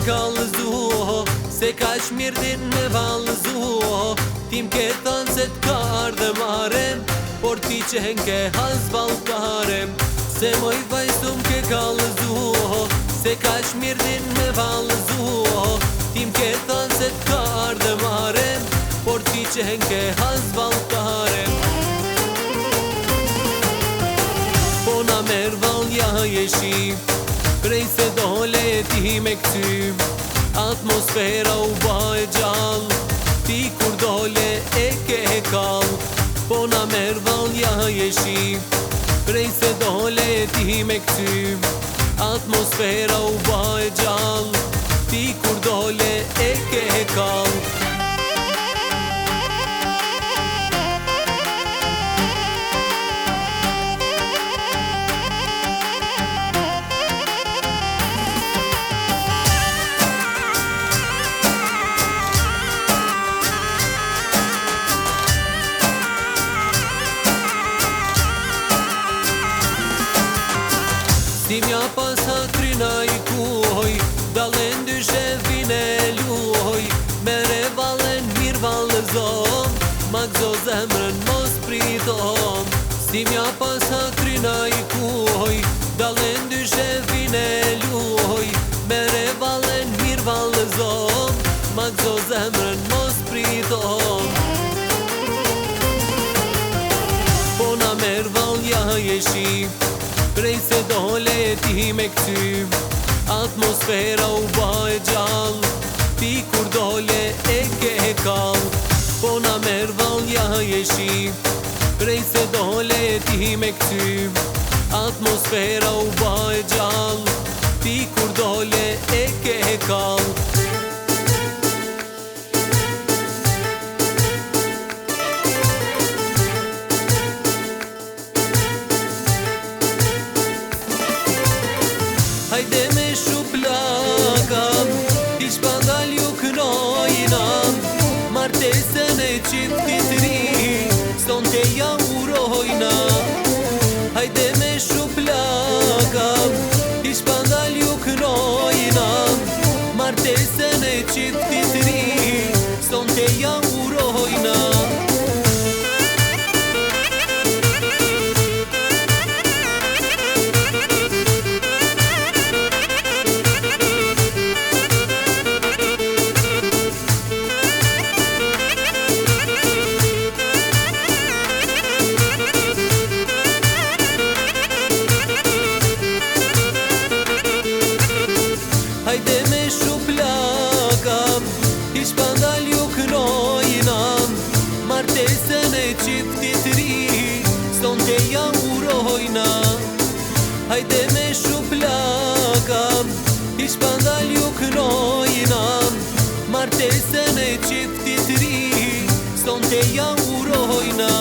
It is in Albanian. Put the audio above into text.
kallëzu, se ka shmirë din me valëzu. Tim ke thënë se t'ka ardhe marem, por ti qen ke has valkarem. Se moj vajzum ke kallëzu, se ka shmirë din me valëzu. Tim ke thënë se t'ka ardhe marem, por ti qen ke has valkarem. Po na merë valja jeshi, prej se dole ti me këty. Atmosfera u ba e gjall, ti kur dole e ke kall. Po na merë valja jeshi, prej se dole ti me këty. Atmosfera u ba e gjall, ti kur dole e ke kall. Si mja pas hatrina i kuhoj, dalen dyshe vine luhoj. Mere valen mirë valëzom, ma gzo zemrën mos pritom. Si mja pas hatrina i kuhoj, dalen dyshe vine luhoj. Mere valen mirë valëzom, ma gzo zemrën mos pritom. Po na merë valja jeshi, prej se dole ti me këty. Atmosfera u ba e gjall, ti kur dole e ke kall. Po na merë valja jeshi, prej se dole ti me këty. Atmosfera u ba e gjall, ti kur dole e ke kall. Hajde me shuplaka, ish pandal ju knojna. Martesën e qiftit ri, son te ja urojna. Hajde me shuplaka, ish pandal ju knojna. Martesën e qiftit ri, son te ja urojna. Hajde me shuplaka, ish pandal ju knojna. Martesën e qiftit ri, son te ja urojna. Hajde me shuplaka, ish pandal ju knojna. Martesën e qiftit ri, son te ja urojna.